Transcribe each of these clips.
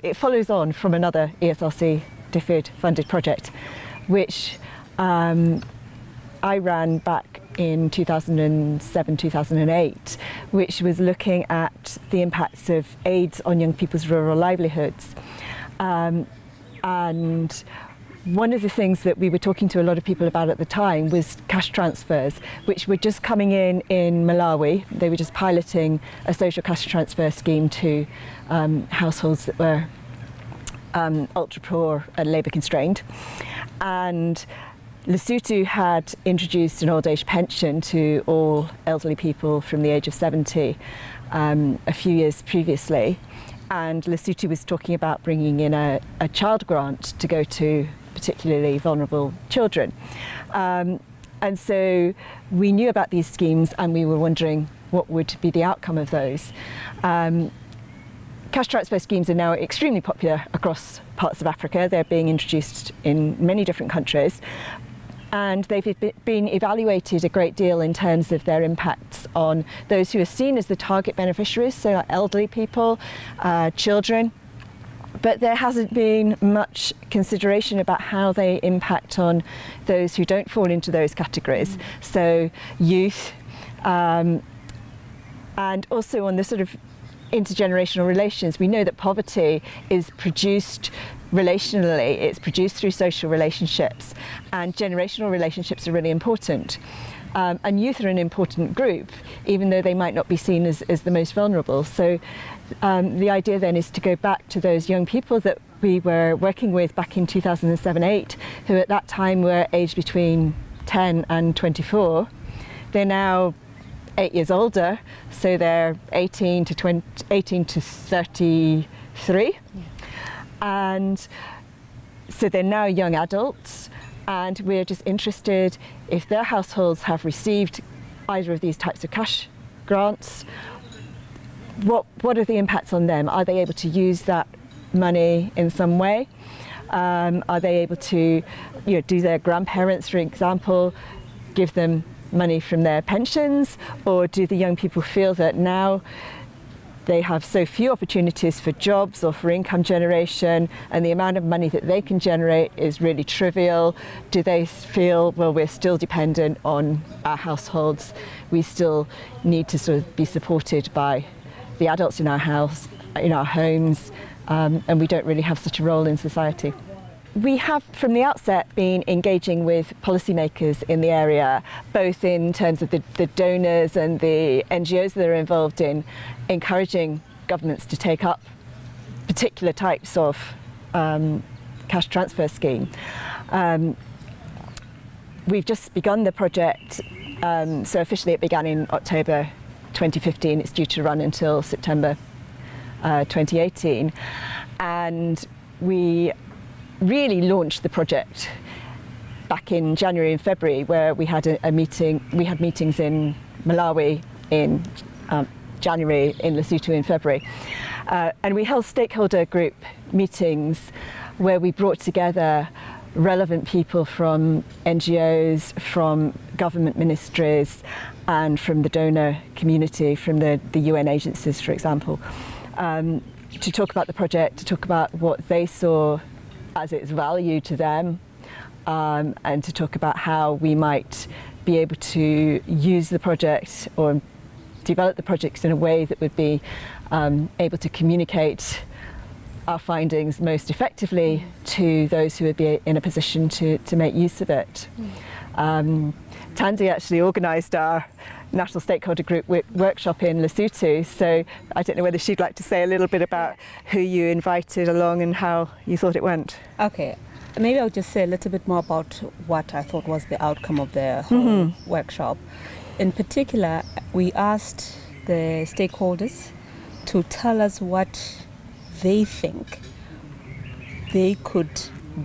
It follows on from another ESRC DFID funded project, which I ran back in 2007-2008, which was looking at the impacts of AIDS on young people's rural livelihoods. And one of the things that we were talking to a lot of people about at the time was cash transfers, which were just coming in Malawi. They were just piloting a social cash transfer scheme to households that were ultra poor and labour constrained. And Lesotho had introduced an old age pension to all elderly people from the age of 70 a few years previously. And Lesotho was talking about bringing in a child grant to go to particularly vulnerable children. And so we knew about these schemes and we were wondering what would be the outcome of those. Cash transfer schemes are now extremely popular across parts of Africa. They're being introduced in many different countries. And they've been evaluated a great deal in terms of their impacts on those who are seen as the target beneficiaries, so like elderly people, children. But there hasn't been much consideration about how they impact on those who don't fall into those categories. So youth, and also on the sort of intergenerational relations. We know that poverty is produced relationally, it's produced through social relationships, and generational relationships are really important. And youth are an important group, even though they might not be seen as the most vulnerable. So the idea then is to go back to those young people that we were working with back in 2007-8, who at that time were aged between 10 and 24. They're now 8 years older, so they're 18 to 33. Yeah. And so they're now young adults, and we're just interested if their households have received either of these types of cash grants, what are the impacts on them? Are they able to use that money in some way? Are they able to, do their grandparents, for example, give them money from their pensions, or do the young people feel that now they have so few opportunities for jobs or for income generation, and the amount of money that they can generate is really trivial? Do they feel, well, we're still dependent on our households, we still need to sort of be supported by the adults in our house, in our homes, and we don't really have such a role in society? We have from the outset been engaging with policymakers in the area, both in terms of the donors and the NGOs that are involved in encouraging governments to take up particular types of cash transfer scheme. We've just begun the project, so officially it began in October 2015. It's due to run until September 2018, and we really launched the project back in January and February, where we had a meeting. We had meetings in Malawi in January, in Lesotho in February, and we held stakeholder group meetings where we brought together relevant people from NGOs, from government ministries, and from the donor community, from the UN agencies, for example, to talk about the project, to talk about what they saw as its value to them, and to talk about how we might be able to use the project or develop the project in a way that would be able to communicate our findings most effectively to those who would be in a position to make use of it. Thandie actually organised our National Stakeholder Group workshop in Lesotho, so I don't know whether she'd like to say a little bit about who you invited along and how you thought it went. Okay, maybe I'll just say a little bit more about what I thought was the outcome of the whole workshop. In particular, we asked the stakeholders to tell us what they think they could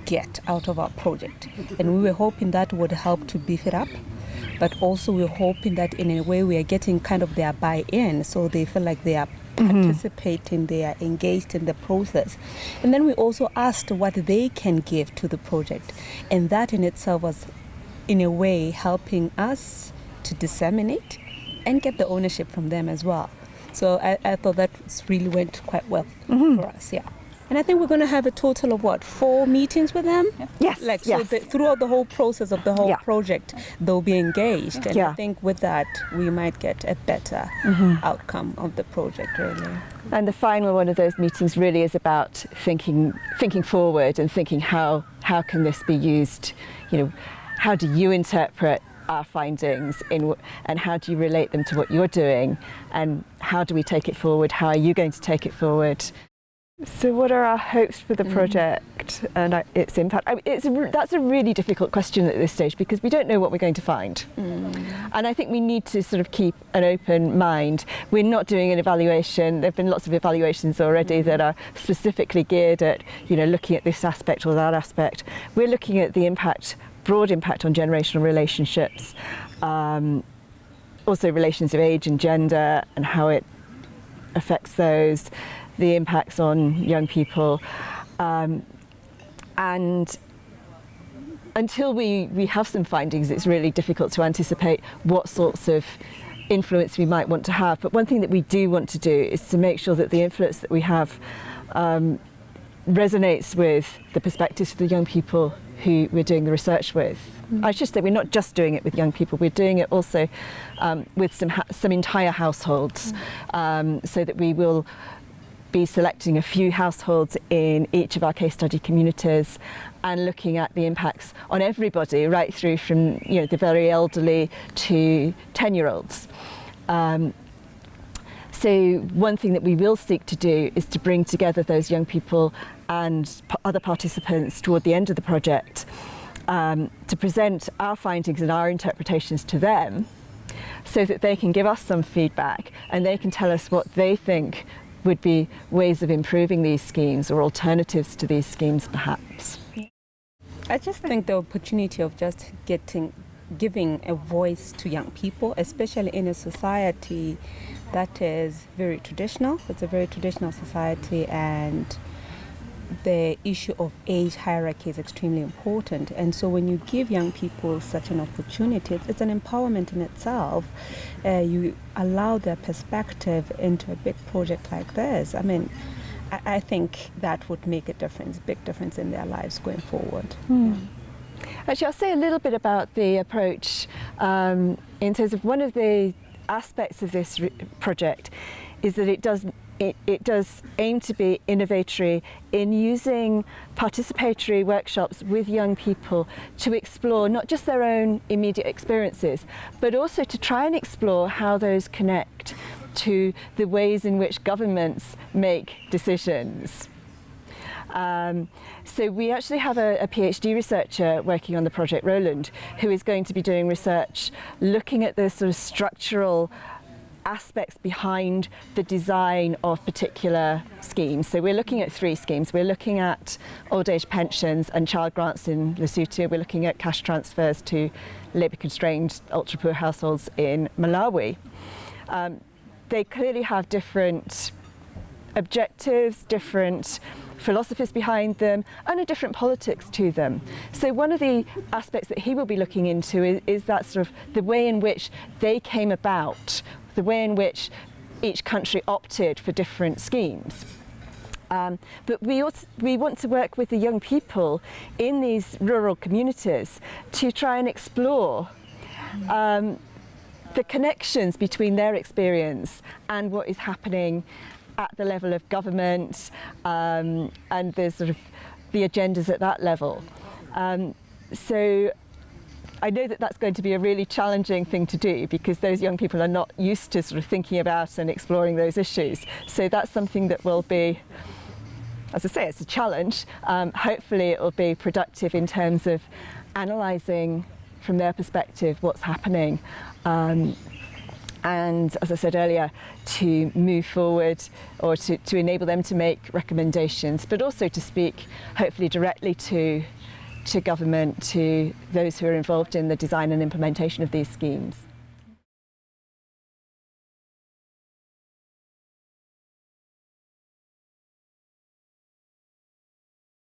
get out of our project, and we were hoping that would help to beef it up. But also we're hoping that in a way we are getting kind of their buy-in, so they feel like they are participating, they are engaged in the process. And then we also asked what they can give to the project. And that in itself was, in a way, helping us to disseminate and get the ownership from them as well. So I thought that really went quite well for us, yeah. And I think we're going to have a total of 4 meetings with them? Yes, Like, yes. so throughout the whole process of the whole Yeah. project, they'll be engaged. And Yeah. I think with that, we might get a better outcome of the project, really. And the final one of those meetings really is about thinking forward and thinking how can this be used, how do you interpret our findings and how do you relate them to what you're doing, and how do we take it forward, how are you going to take it forward. So what are our hopes for the project and its impact? That's a really difficult question at this stage because we don't know what we're going to find. And I think we need to sort of keep an open mind. We're not doing an evaluation. There have been lots of evaluations already that are specifically geared at looking at this aspect or that aspect. We're looking at the broad impact on generational relationships, also relations of age and gender and how it affects those, the impacts on young people, and until we have some findings, it's really difficult to anticipate what sorts of influence we might want to have. But one thing that we do want to do is to make sure that the influence that we have resonates with the perspectives of the young people who we're doing the research with. I should say we're not just doing it with young people, we're doing it also with some entire households, so that we will be selecting a few households in each of our case study communities and looking at the impacts on everybody, right through from the very elderly to 10-year-olds. So one thing that we will seek to do is to bring together those young people and other participants toward the end of the project to present our findings and our interpretations to them so that they can give us some feedback and they can tell us what they think would be ways of improving these schemes or alternatives to these schemes perhaps. I just think the opportunity of just giving a voice to young people, especially in a society that is very traditional. It's a very traditional society, and the issue of age hierarchy is extremely important. And so when you give young people such an opportunity, it's an empowerment in itself. You allow their perspective into a big project like this. I mean, I think that would make a difference, big difference in their lives going forward. Yeah. Actually, I'll say a little bit about the approach in terms of one of the aspects of this project is that it does aim to be innovatory in using participatory workshops with young people to explore not just their own immediate experiences, but also to try and explore how those connect to the ways in which governments make decisions. So we actually have a PhD researcher working on the project, Roland, who is going to be doing research looking at the sort of structural aspects behind the design of particular schemes. So we're looking at 3 schemes. We're looking at old age pensions and child grants in Lesotho. We're looking at cash transfers to labour-constrained ultra-poor households in Malawi. They clearly have different objectives, different philosophies behind them, and a different politics to them. So one of the aspects that he will be looking into is that sort of the way in which they came about, the way in which each country opted for different schemes. But we want to work with the young people in these rural communities to try and explore the connections between their experience and what is happening at the level of government, and the sort of the agendas at that level. So I know that that's going to be a really challenging thing to do because those young people are not used to sort of thinking about and exploring those issues. So that's something that will be, as I say, it's a challenge. Hopefully it will be productive in terms of analysing from their perspective what's happening. And as I said earlier, to move forward or to enable them to make recommendations, but also to speak hopefully directly to government, to those who are involved in the design and implementation of these schemes.